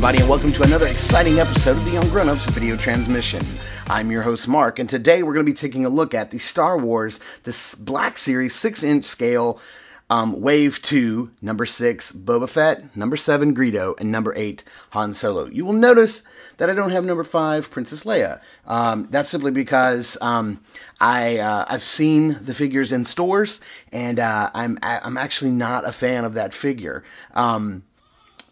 everybody, and welcome to another exciting episode of the Ungrownups video transmission. I'm your host, Mark, and today we're going to be taking a look at the Star Wars, this Black Series 6-inch scale, Wave 2, number 6, Boba Fett, number 7, Greedo, and number 8, Han Solo. You will notice that I don't have number 5, Princess Leia. That's simply because I've seen the figures in stores, and I'm actually not a fan of that figure.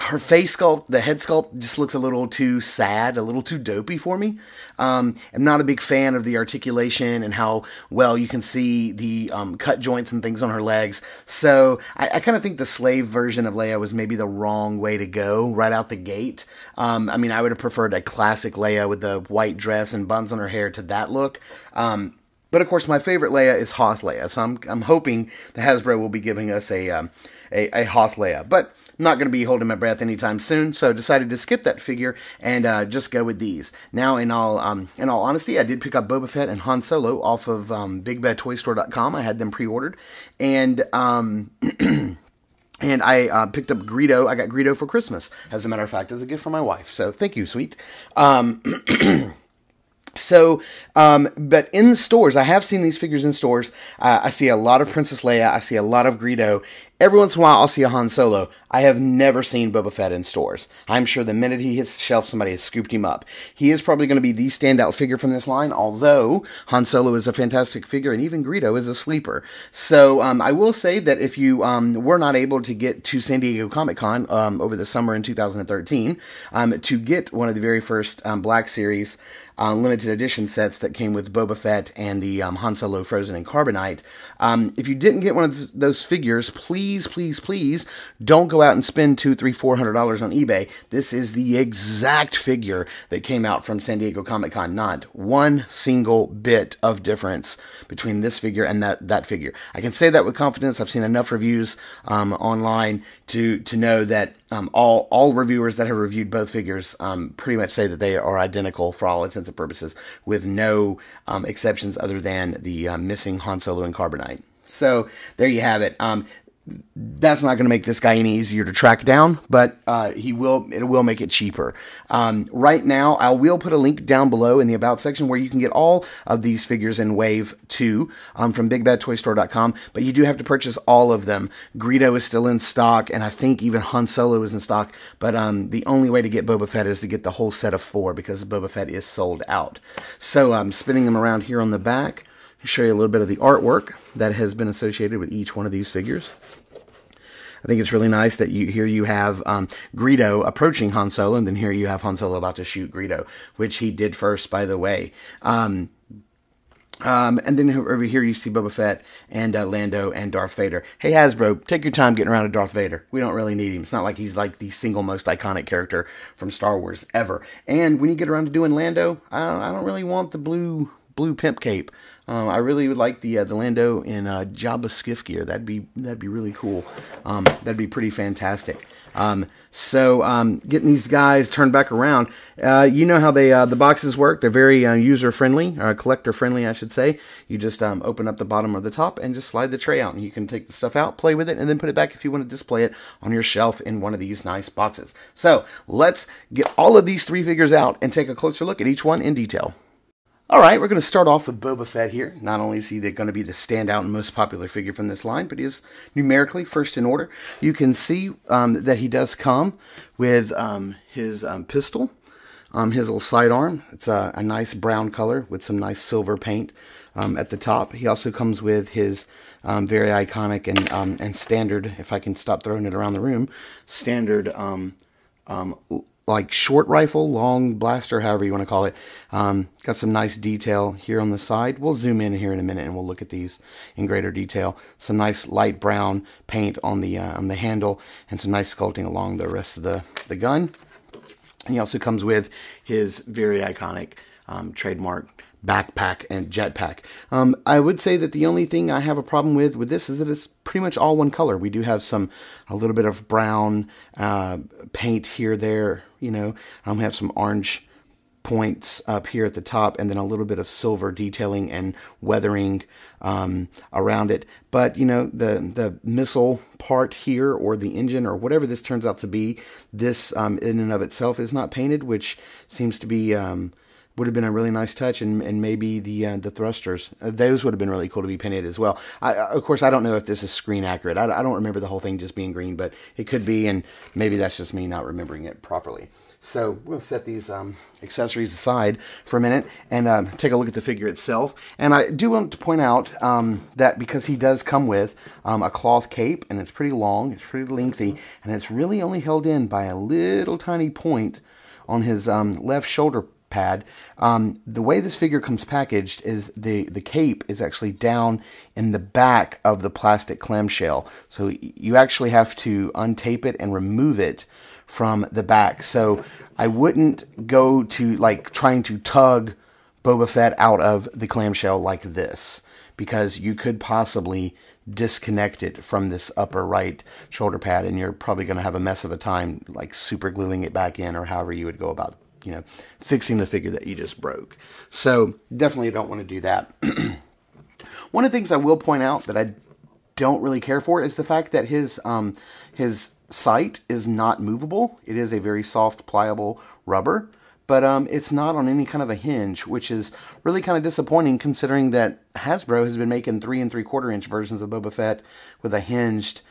Her face sculpt, the head sculpt, just looks a little too sad, a little too dopey for me. I'm not a big fan of the articulation and how well you can see the cut joints and things on her legs. So I kind of think the slave version of Leia was maybe the wrong way to go right out the gate. I mean, I would have preferred a classic Leia with the white dress and buns on her hair to that look. But of course, my favorite Leia is Hoth Leia, so I'm hoping the Hasbro will be giving us a Hoth Leia. But I'm not going to be holding my breath anytime soon, so decided to skip that figure and just go with these. Now, in all honesty, I did pick up Boba Fett and Han Solo off of BigBadToyStore.com. I had them pre-ordered, and and I picked up Greedo. I got Greedo for Christmas, as a matter of fact, as a gift from my wife. So thank you, sweet. But in stores, I have seen these figures in stores. I see a lot of Princess Leia. I see a lot of Greedo. Every once in a while, I'll see a Han Solo. I have never seen Boba Fett in stores. I'm sure the minute he hits the shelf, somebody has scooped him up. He is probably going to be the standout figure from this line, although Han Solo is a fantastic figure, and even Greedo is a sleeper. So I will say that if you were not able to get to San Diego Comic-Con over the summer in 2013 to get one of the very first Black Series limited edition sets that came with Boba Fett and the Han Solo Frozen in Carbonite. If you didn't get one of those figures, please don't go out and spend $200, $300, $400 on eBay. This is the exact figure that came out from San Diego Comic-Con. Not one single bit of difference between this figure and that figure. I can say that with confidence. I've seen enough reviews online to know that all reviewers that have reviewed both figures pretty much say that they are identical for all intents and purposes, with no exceptions other than the missing Han Solo and Carbonite. So there you have it. That's not going to make this guy any easier to track down, but it will make it cheaper. Right now, I will put a link down below in the About section where you can get all of these figures in Wave 2 from BigBadToyStore.com, but you do have to purchase all of them. Greedo is still in stock, and I think even Han Solo is in stock, but the only way to get Boba Fett is to get the whole set of 4 because Boba Fett is sold out. So I'm spinning them around here on the back. Show you a little bit of the artwork that has been associated with each one of these figures. I think it's really nice that here you have Greedo approaching Han Solo, and then here you have Han Solo about to shoot Greedo, which he did first, by the way. And then over here you see Boba Fett and Lando and Darth Vader. Hey Hasbro, take your time getting around to Darth Vader. We don't really need him. It's not like he's like the single most iconic character from Star Wars ever. And when you get around to doing Lando, I don't really want the blue pimp cape. I really would like the Lando in Jabba skiff gear. That'd be really cool. That'd be pretty fantastic. Getting these guys turned back around. You know how the boxes work. They're very user friendly, collector friendly, I should say. You just open up the bottom or the top and just slide the tray out, and you can take the stuff out, play with it, and then put it back if you want to display it on your shelf in one of these nice boxes. So let's get all of these 3 figures out and take a closer look at each one in detail. Alright, we're going to start off with Boba Fett here. Not only is he going to be the standout and most popular figure from this line, but he is numerically first in order. You can see that he does come with his pistol, his little sidearm. It's a nice brown color with some nice silver paint at the top. He also comes with his very iconic and standard, if I can stop throwing it around the room, standard like short rifle, long blaster, however you want to call it. Got some nice detail here on the side. We'll zoom in here in a minute and we'll look at these in greater detail. Some nice light brown paint on the handle and some nice sculpting along the rest of the gun. And he also comes with his very iconic trademark backpack and jetpack. I would say that the only thing I have a problem with this is that it's pretty much all one color. We do have a little bit of brown paint here, there, you know. We have some orange points up here at the top, and then a little bit of silver detailing and weathering around it. But the missile part here, or the engine, or whatever this turns out to be, this in and of itself is not painted, which seems to be would have been a really nice touch. And maybe the thrusters, those would have been really cool to be painted as well. Of course, I don't know if this is screen accurate. I don't remember the whole thing just being green, but it could be, and maybe that's just me not remembering it properly. So we'll set these accessories aside for a minute and take a look at the figure itself. And I do want to point out that because he does come with a cloth cape, and it's pretty long, it's pretty lengthy, and it's really only held in by a little tiny point on his left shoulder pad. The way this figure comes packaged is the cape is actually down in the back of the plastic clamshell. So you actually have to untape it and remove it from the back. So I wouldn't go to trying to tug Boba Fett out of the clamshell like this, because you could possibly disconnect it from this upper right shoulder pad, and you're probably going to have a mess of a time super gluing it back in, or however you would go about fixing the figure that you just broke. So definitely don't want to do that. One of the things I will point out that I don't really care for is the fact that his sight is not movable. It is a very soft, pliable rubber, but it's not on any kind of a hinge, which is really kind of disappointing, considering that Hasbro has been making 3 3/4 inch versions of Boba Fett with a hinged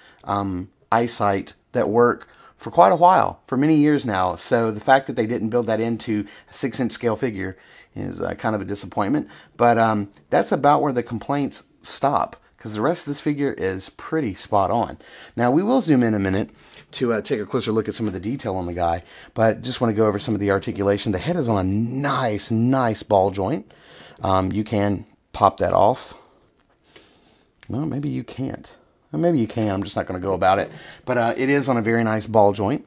eyesight that work for quite a while, for many years now. So the fact that they didn't build that into a 6-inch scale figure is kind of a disappointment. But that's about where the complaints stop, because the rest of this figure is pretty spot on. Now, we will zoom in a minute to take a closer look at some of the detail on the guy, but just want to go over some of the articulation. The head is on a nice ball joint. You can pop that off. Well, maybe you can't. Well, maybe you can. I'm just not going to go about it. But it is on a very nice ball joint.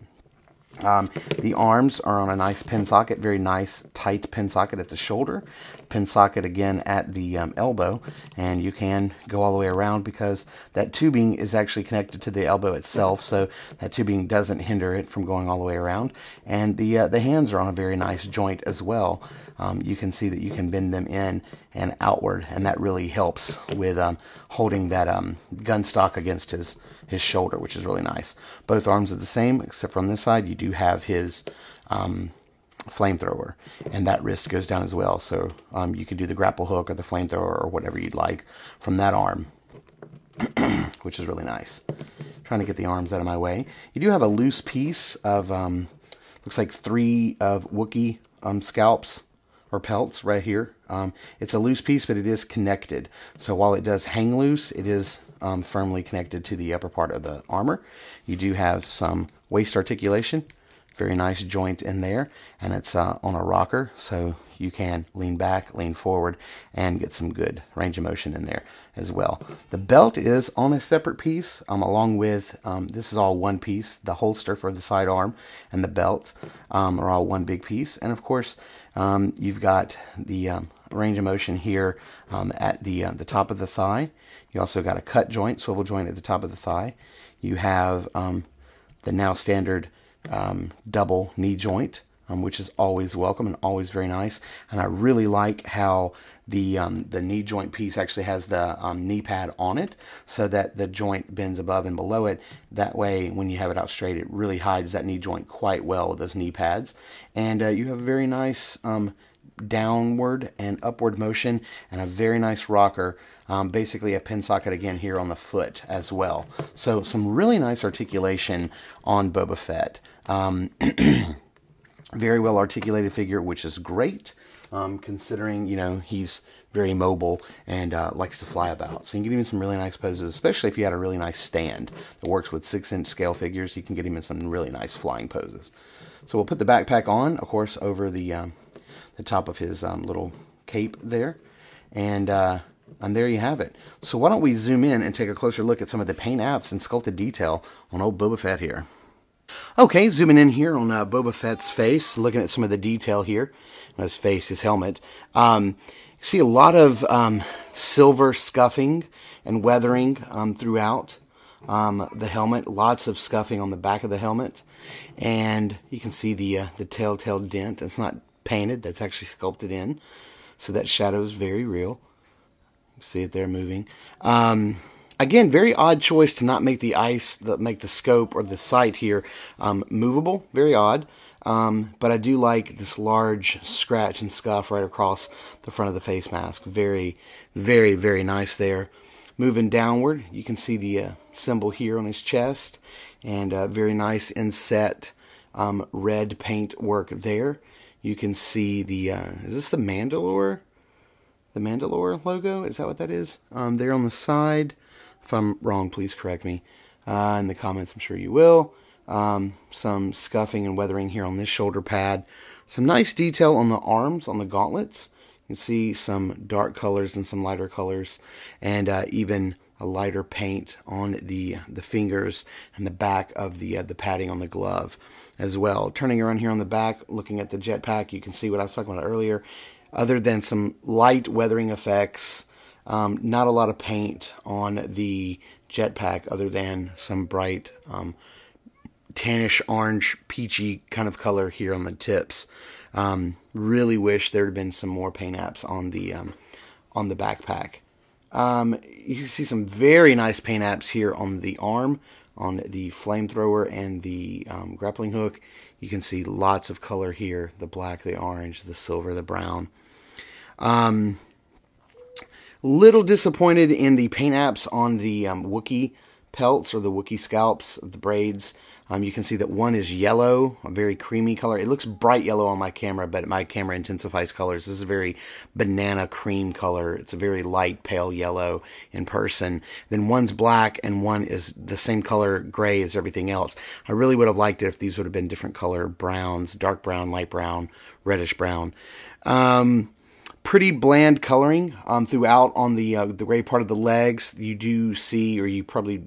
The arms are on a nice pin socket, very nice tight pin socket at the shoulder, pin socket again at the elbow, and you can go all the way around because that tubing is actually connected to the elbow itself, so that tubing doesn't hinder it from going all the way around. And the hands are on a very nice joint as well. You can see that you can bend them in and outward, and that really helps with holding that gun stock against his shoulder, which is really nice. Both arms are the same, except from this side you do have his flamethrower, and that wrist goes down as well. So you can do the grapple hook or the flamethrower or whatever you'd like from that arm, which is really nice. Trying to get the arms out of my way. You do have a loose piece of looks like 3 of Wookiee scalps or pelts right here. It's a loose piece, but it is connected. So while it does hang loose, it is firmly connected to the upper part of the armor. You do have some waist articulation, very nice joint in there, and it's on a rocker, so you can lean back, lean forward, and get some good range of motion in there as well. The belt is on a separate piece, along with, this is all one piece. The holster for the sidearm and the belt are all one big piece. And of course, you've got the range of motion here at the top of the thigh. You also got a cut joint, swivel joint at the top of the thigh. You have the now standard double knee joint, which is always welcome and always very nice. And I really like how the knee joint piece actually has the knee pad on it, so that the joint bends above and below it. That way, when you have it out straight, it really hides that knee joint quite well with those knee pads. And you have a very nice downward and upward motion, and a very nice rocker. Basically a pin socket again here on the foot as well. So some really nice articulation on Boba Fett. Very well articulated figure, which is great, considering, he's very mobile and likes to fly about. So you can get him in some really nice poses, especially if you had a really nice stand that works with 6-inch scale figures. You can get him in some really nice flying poses. So we'll put the backpack on, of course, over the top of his little cape there. And there you have it. So why don't we zoom in and take a closer look at some of the paint apps and sculpted detail on old Boba Fett here. Okay, zooming in here on Boba Fett's face, looking at some of the detail here on his face, his helmet. You see a lot of silver scuffing and weathering throughout the helmet. Lots of scuffing on the back of the helmet. And you can see the telltale dent. It's not painted. That's actually sculpted in. So that shadow is very real. See it there moving. Again, very odd choice to not make the make the scope or the sight here movable. Very odd. But I do like this large scratch and scuff right across the front of the face mask. Very, very, very nice there. Moving downward, you can see the symbol here on his chest. And very nice inset red paint work there. You can see the, is this the Mandalore? The Mandalore logo? Is that what that is? There on the side. If I'm wrong, please correct me in the comments. I'm sure you will. Some scuffing and weathering here on this shoulder pad. Some nice detail on the arms, on the gauntlets. You can see some dark colors and some lighter colors. And even a lighter paint on the fingers and the back of the padding on the glove as well. Turning around here on the back, looking at the jetpack, you can see what I was talking about earlier. Other than some light weathering effects, not a lot of paint on the jetpack other than some bright tannish orange peachy kind of color here on the tips. Really wish there had been some more paint apps on the backpack. You can see some very nice paint apps here on the arm, on the flamethrower and the grappling hook. You can see lots of color here: the black, the orange, the silver, the brown. Little disappointed in the paint apps on the Wookiee pelts or the Wookiee scalps, the braids. You can see that one is yellow, a very creamy color. It looks bright yellow on my camera, but my camera intensifies colors. This is a very banana cream color. It's a very light, pale yellow in person. Then one's black and one is the same color gray as everything else. I really would have liked it if these would have been different color browns, dark brown, light brown, reddish brown. Pretty bland coloring throughout on the gray part of the legs. You do see, or you probably,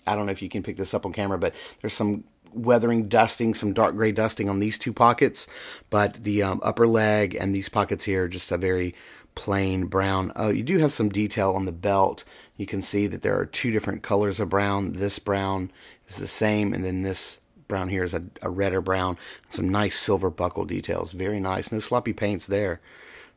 I don't know if you can pick this up on camera, but there's some weathering dusting, some dark gray dusting on these two pockets. But the upper leg and these pockets here are just a very plain brown. Oh, you do have some detail on the belt. You can see that there are two different colors of brown. This brown is the same, and then this brown here is a redder brown. Some nice silver buckle details. Very nice. No sloppy paints there.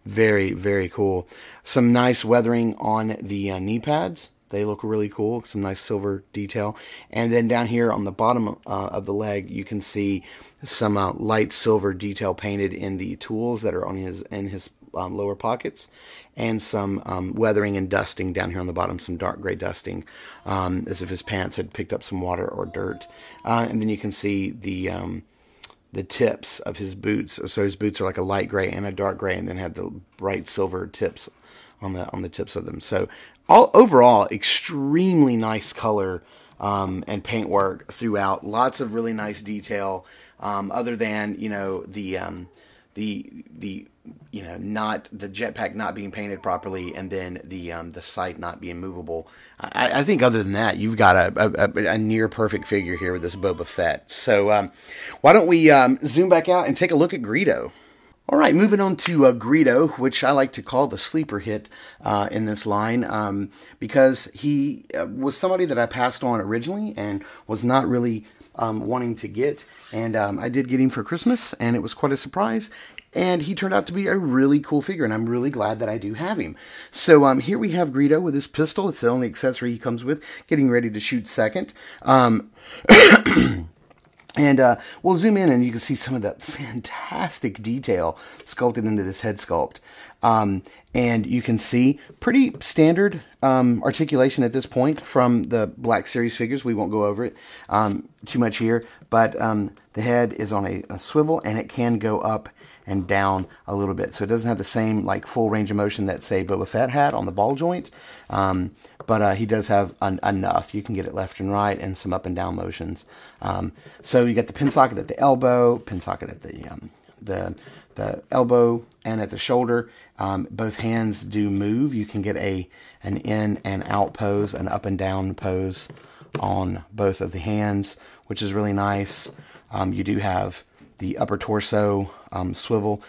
Very, very cool. Some nice weathering on the knee pads. They look really cool. Some nice silver detail. And then down here on the bottom of the leg, you can see some light silver detail painted in the tools that are on his lower pockets, and some weathering and dusting down here on the bottom. Some dark gray dusting, as if his pants had picked up some water or dirt. And then you can see the tips of his boots. So his boots are like a light gray and a dark gray, and then have the bright silver tips on the tips of them. So overall, extremely nice color and paint work throughout. Lots of really nice detail. Other than not the jetpack not being painted properly, and then the sight not being movable. I think other than that, you've got a near perfect figure here with this Boba Fett. So why don't we zoom back out and take a look at Greedo? All right, moving on to Greedo, which I like to call the sleeper hit in this line, because he was somebody that I passed on originally and was not really wanting to get, and I did get him for Christmas, and it was quite a surprise, and he turned out to be a really cool figure, and I'm really glad that I do have him. So here we have Greedo with his pistol. It's the only accessory he comes with, getting ready to shoot second. And we'll zoom in and you can see some of the fantastic detail sculpted into this head sculpt. And you can see pretty standard articulation at this point from the Black Series figures. We won't go over it too much here, but the head is on a swivel, and it can go up and down a little bit. So it doesn't have the same like full range of motion that, say, Boba Fett had on the ball joint. But he does have enough. You can get it left and right, and some up and down motions. So you get the pin socket at the elbow, pin socket at the elbow and at the shoulder. Both hands do move. You can get an in and out pose, an up and down pose on both of the hands, which is really nice. You do have the upper torso swivel.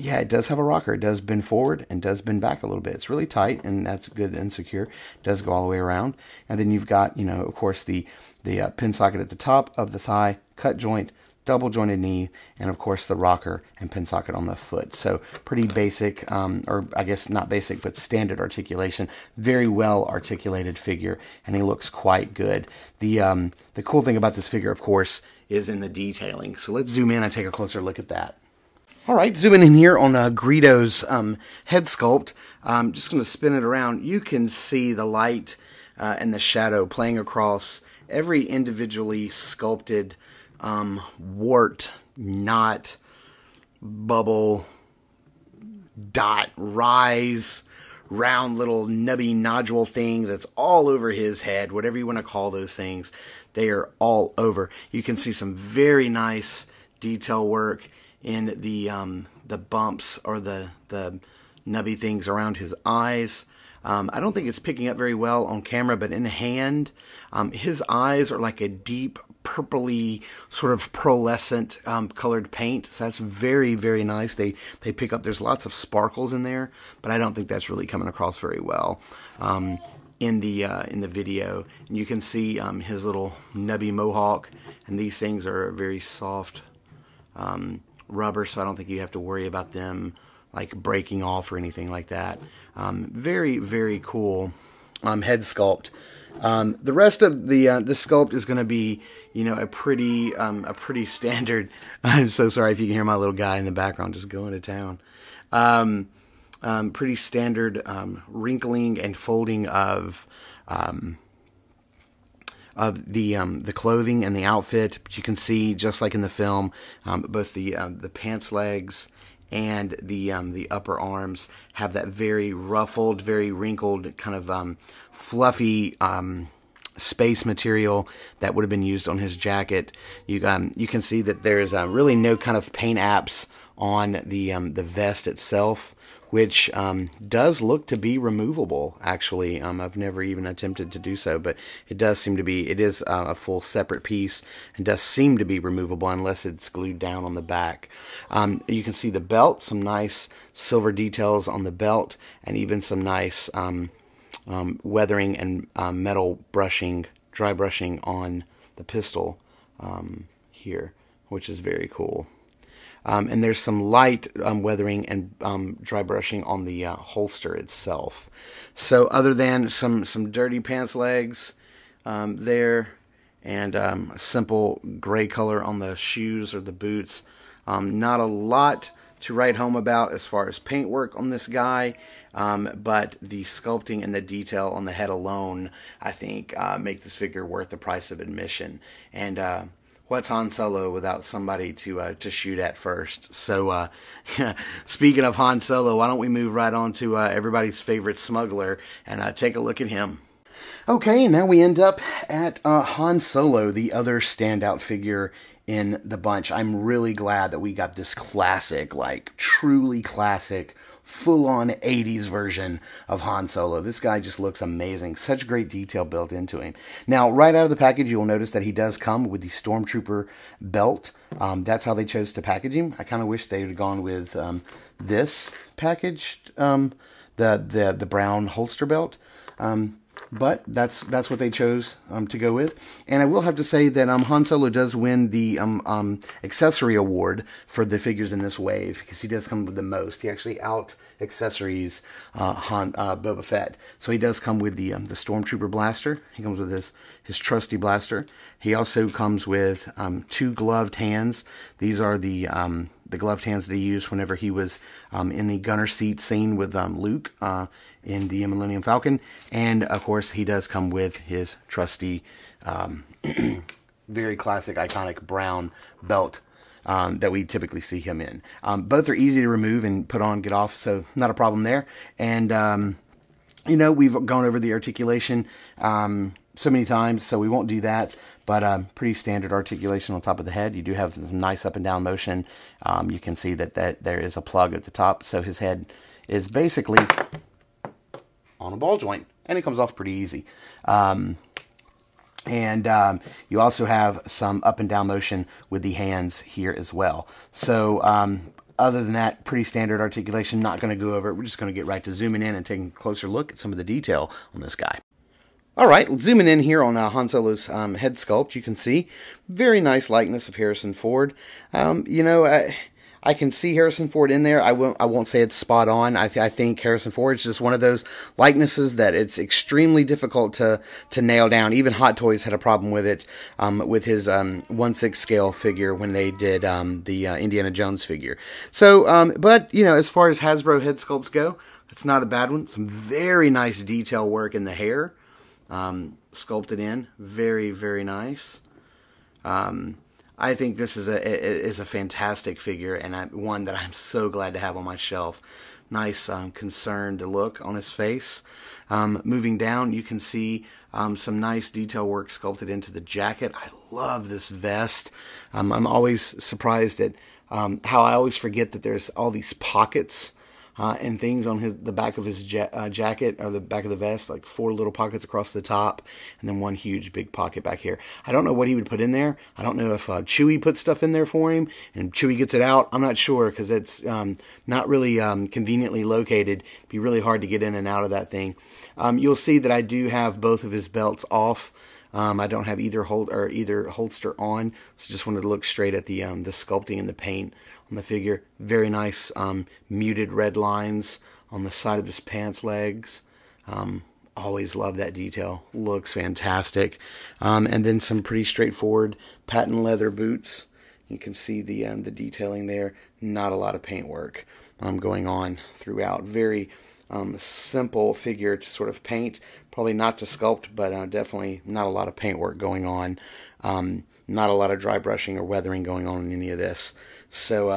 Yeah, it does have a rocker. It does bend forward and does bend back a little bit. It's really tight, and that's good and secure. It does go all the way around. And then you've got, of course, the pin socket at the top of the thigh, cut joint, double jointed knee, and of course the rocker and pin socket on the foot. So pretty basic, or I guess not basic, but standard articulation. Very well articulated figure, and he looks quite good. The cool thing about this figure, of course, is in the detailing. So let's zoom in and take a closer look at that. All right, zooming in here on Greedo's head sculpt. I'm just going to spin it around. You can see the light and the shadow playing across every individually sculpted wart, knot, bubble, dot, rise, round little nubby nodule thing that's all over his head, whatever you want to call those things. They are all over. You can see some very nice detail work in the bumps or the nubby things around his eyes. I don't think it's picking up very well on camera, but in hand, his eyes are like a deep purpley sort of pearlescent colored paint. So that's very, very nice. They pick up. There's lots of sparkles in there, but I don't think that's really coming across very well in the video. And you can see his little nubby mohawk, and these things are very soft rubber, so I don't think you have to worry about them like breaking off or anything like that. Very, very cool head sculpt. The rest of the sculpt is going to be, you know, a pretty standard. I'm so sorry if you can hear my little guy in the background just going to town. Pretty standard wrinkling and folding of the clothing and the outfit. But you can see, just like in the film, both the pants legs and the upper arms have that very ruffled, very wrinkled, kind of fluffy space material that would have been used on his jacket. You can see that there is really no kind of paint apps on the vest itself, which does look to be removable, actually. I've never even attempted to do so, but it does seem to be. It is a full separate piece and does seem to be removable unless it's glued down on the back. You can see the belt, some nice silver details on the belt, and even some nice weathering and metal brushing, dry brushing on the pistol here, which is very cool. And there's some light weathering and dry brushing on the holster itself. So other than some dirty pants legs there, and a simple gray color on the shoes or the boots, not a lot to write home about as far as paintwork on this guy, but the sculpting and the detail on the head alone, I think, make this figure worth the price of admission. And what's Han Solo without somebody to shoot at first? So, speaking of Han Solo, why don't we move right on to everybody's favorite smuggler and take a look at him. Okay, now we end up at Han Solo, the other standout figure in the bunch. I'm really glad that we got this classic, like truly classic, full-on 80s version of Han Solo. This guy just looks amazing. Such great detail built into him. Now, right out of the package, you will notice that he does come with the Stormtrooper belt. That's how they chose to package him. I kind of wish they would have gone with this packaged, the brown holster belt. But that's what they chose to go with. And I will have to say that Han Solo does win the accessory award for the figures in this wave, because he does come with the most. He actually out-accessories Boba Fett. So he does come with the Stormtrooper blaster. He comes with his trusty blaster. He also comes with 2 gloved hands. These are the gloved hands that he used whenever he was in the gunner seat scene with Luke in the Millennium Falcon. And, of course, he does come with his trusty, very classic, iconic brown belt that we typically see him in. Both are easy to remove and put on, get off, so not a problem there. And, you know, we've gone over the articulation so many times, so we won't do that. But pretty standard articulation on top of the head. You do have some nice up and down motion. You can see that there is a plug at the top, so his head is basically on a ball joint, and it comes off pretty easy. And you also have some up and down motion with the hands here as well. So other than that, pretty standard articulation. Not going to go over it. We're just going to get right to zooming in and taking a closer look at some of the detail on this guy. All right, zooming in here on Han Solo's head sculpt, you can see very nice likeness of Harrison Ford. You know, I can see Harrison Ford in there. I won't say it's spot on. I think Harrison Ford is just one of those likenesses that it's extremely difficult to nail down. Even Hot Toys had a problem with it with his 1/6 scale figure when they did the Indiana Jones figure. So, but you know, as far as Hasbro head sculpts go, it's not a bad one. Some very nice detail work in the hair. Sculpted in, very, very nice. I think this is a fantastic figure, and one that I'm so glad to have on my shelf. Nice, concerned look on his face. Moving down, you can see some nice detail work sculpted into the jacket. I love this vest. I'm always surprised at how I always forget that there's all these pockets and things on the back of his jacket, or the back of the vest, like 4 little pockets across the top, and then 1 huge big pocket back here. I don't know what he would put in there. I don't know if Chewie put stuff in there for him, and Chewie gets it out. I'm not sure, because it's not really conveniently located. It'd be really hard to get in and out of that thing. You'll see that I do have both of his belts off. I don't have either holster on, so just wanted to look straight at the sculpting and the paint on the figure. Very nice muted red lines on the side of his pants legs. Always love that detail. Looks fantastic. And then some pretty straightforward patent leather boots. You can see the detailing there. Not a lot of paint work going on throughout. Very simple figure to sort of paint. Probably not to sculpt, but definitely not a lot of paint work going on. Not a lot of dry brushing or weathering going on in any of this. So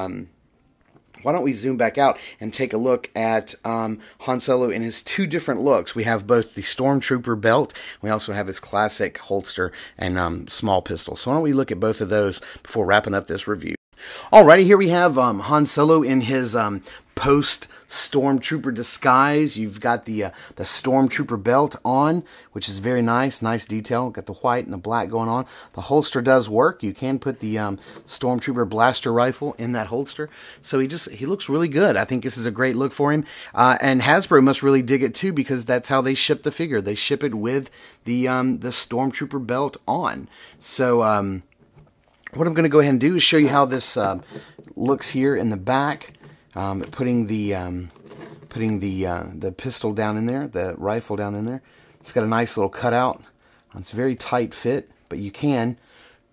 why don't we zoom back out and take a look at Han Solo in his 2 different looks. We have both the Stormtrooper belt. We also have his classic holster and small pistol. So why don't we look at both of those before wrapping up this review. Alrighty, here we have Han Solo in his post-Stormtrooper disguise. You've got the Stormtrooper belt on, which is very nice. Nice detail. Got the white and the black going on. The holster does work. You can put the Stormtrooper blaster rifle in that holster. So he looks really good. I think this is a great look for him. And Hasbro must really dig it too, because that's how they ship the figure. They ship it with the Stormtrooper belt on. So what I'm going to go ahead and do is show you how this looks here in the back. Putting the pistol down in there, the rifle down in there. It's got a nice little cutout. It's a very tight fit, but you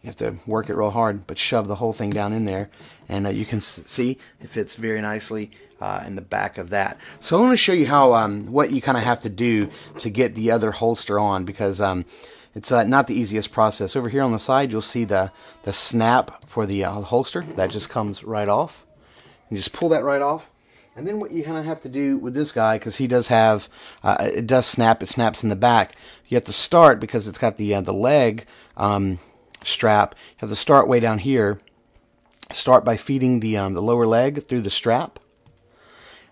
have to work it real hard, but shove the whole thing down in there, and you can see it fits very nicely in the back of that. So I want to show you how what you kind of have to do to get the other holster on, because it's not the easiest process. Over here on the side, you'll see the snap for the holster. That just comes right off. You just pull that right off. And then what you kind of have to do with this guy, because he does have, it does snap, it snaps in the back. You have to start, because it's got the leg strap, you have to start way down here. Start by feeding the lower leg through the strap.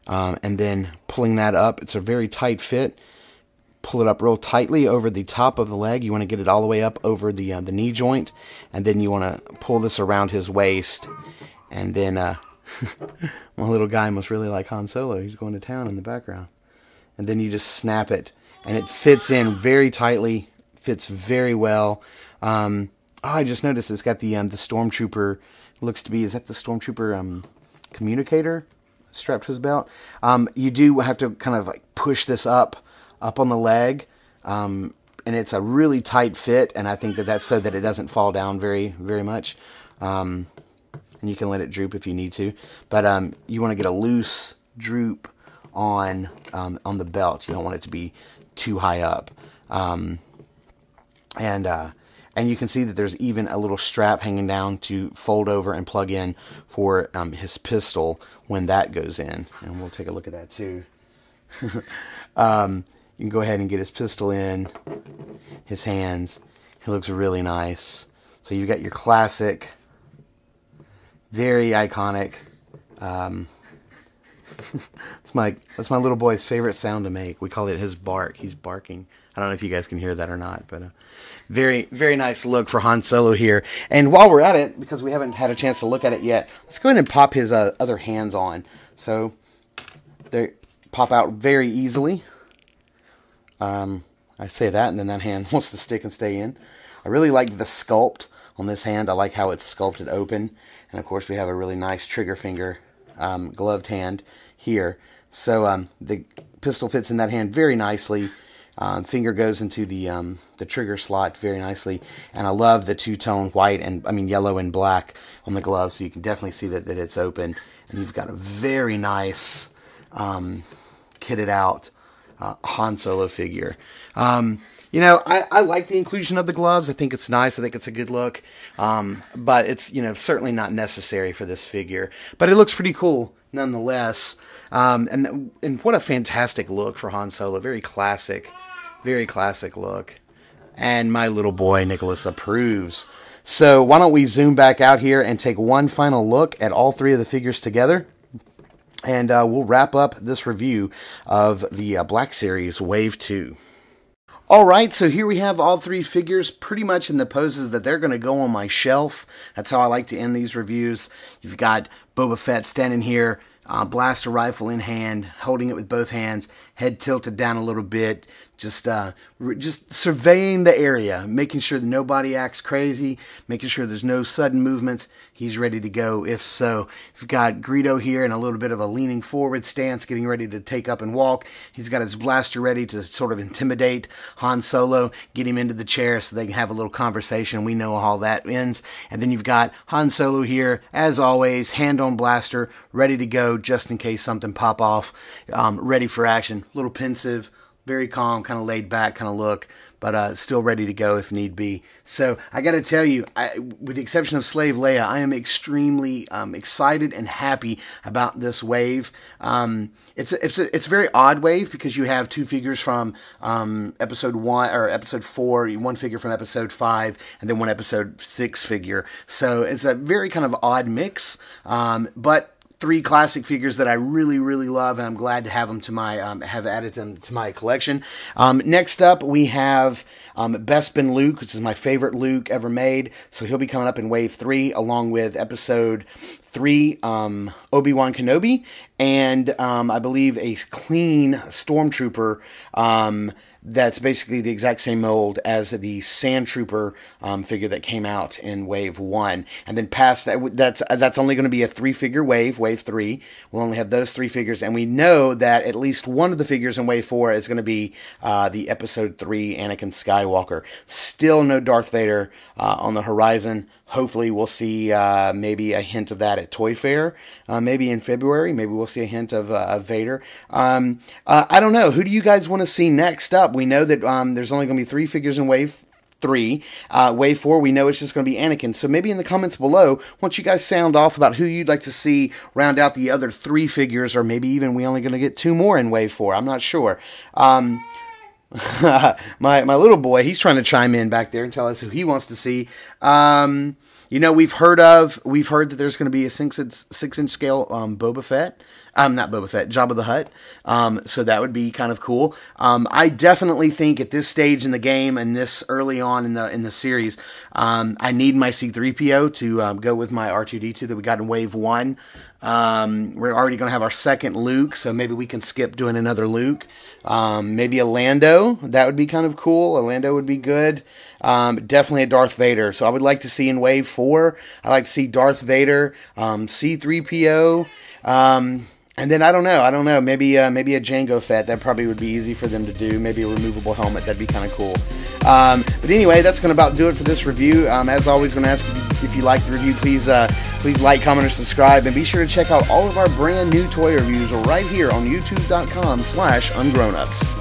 And then pulling that up. It's a very tight fit. Pull it up real tightly over the top of the leg. You want to get it all the way up over the knee joint, and then you want to pull this around his waist. And then my little guy must really like Han Solo. He's going to town in the background. And then you just snap it, and it fits in very tightly. Fits very well. I just noticed it's got the Stormtrooper. Looks to be, is that the Stormtrooper communicator strapped to his belt? You do have to kind of like push this up on the leg, and it's a really tight fit, and I think that's so that it doesn't fall down very, very much. And you can let it droop if you need to, but you want to get a loose droop on the belt. You don't want it to be too high up, and you can see that there's even a little strap hanging down to fold over and plug in for his pistol when that goes in, and we'll take a look at that too. You can go ahead and get his pistol in, his hands. He looks really nice. So you've got your classic, very iconic. That's my little boy's favorite sound to make. We call it his bark. He's barking. I don't know if you guys can hear that or not, but very, very nice look for Han Solo here. And while we're at it, because we haven't had a chance to look at it yet, let's go ahead and pop his other hands on. So they pop out very easily. I say that, and then that hand wants to stick and stay in. I really like the sculpt on this hand. I like how it's sculpted open. And, of course, we have a really nice trigger finger gloved hand here. So the pistol fits in that hand very nicely. Finger goes into the trigger slot very nicely. And I love the two-tone white and, yellow and black on the glove. So you can definitely see that it's open. And you've got a very nice kitted out Han Solo figure. I like the inclusion of the gloves. I think it's nice. I think it's a good look. But it's, certainly not necessary for this figure. But it looks pretty cool nonetheless. And what a fantastic look for Han Solo. Very classic look. And my little boy, Nicholas, approves. So why don't we zoom back out here and take one final look at all three of the figures together. And we'll wrap up this review of the Black Series Wave 2. Alright, so here we have all three figures pretty much in the poses that they're going to go on my shelf. That's how I like to end these reviews. You've got Boba Fett standing here, blaster rifle in hand, holding it with both hands, head tilted down a little bit, just surveying the area, making sure that nobody acts crazy, making sure there's no sudden movements. He's ready to go if so. You've got Greedo here in a little bit of a leaning forward stance, getting ready to take up and walk. He's got his blaster ready to sort of intimidate Han Solo, get him into the chair so they can have a little conversation. We know how that ends. And then you've got Han Solo here, as always, hand on blaster, ready to go just in case something pop off, ready for action. A little pensive, very calm, kind of laid back kind of look, but still ready to go if need be. So I got to tell you, with the exception of Slave Leia, I am extremely excited and happy about this wave. It's a very odd wave because you have two figures from episode 1 or episode 4, one figure from episode 5, and then one episode 6 figure. So it's a very kind of odd mix, but three classic figures that I really, really love, and I'm glad to have them to my have added them to my collection. Next up, we have Bespin Luke, which is my favorite Luke ever made. So he'll be coming up in Wave 3, along with Episode 3, Obi-Wan Kenobi, and I believe a clean Stormtrooper. That's basically the exact same mold as the Sand Trooper figure that came out in Wave 1. And then past that, that's only going to be a 3-figure wave, Wave 3. We'll only have those 3 figures. And we know that at least one of the figures in Wave 4 is going to be the Episode 3 Anakin Skywalker. Still no Darth Vader on the horizon. Hopefully we'll see maybe a hint of that at Toy Fair, maybe in February. Maybe we'll see a hint of Vader. I don't know. Who do you guys want to see next up? We know that there's only going to be 3 figures in Wave 3. Wave 4, we know it's just going to be Anakin. So maybe in the comments below, why don't you guys sound off about who you'd like to see round out the other 3 figures, or maybe even we only going to get 2 more in Wave 4. I'm not sure. My little boy, he's trying to chime in back there and tell us who he wants to see. We've heard that there's going to be a 6-inch scale Boba Fett. Not Boba Fett, Jabba the Hutt. So that would be kind of cool. I definitely think at this stage in the game and this early on in the series, I need my C-3PO to go with my R2-D2 that we got in Wave 1. We're already going to have our second Luke, so maybe we can skip doing another Luke. Maybe a Lando, that would be kind of cool. A Lando would be good. Definitely a Darth Vader. So I would like to see in Wave 4, I'd like to see Darth Vader, C-3PO, and then I don't know, maybe a Jango Fett. That probably would be easy for them to do. Maybe a removable helmet, that'd be kind of cool. But anyway, that's going to about do it for this review. As always, going to ask if you like the review, please like, comment, or subscribe, and be sure to check out all of our brand new toy reviews right here on youtube.com/ungrownups.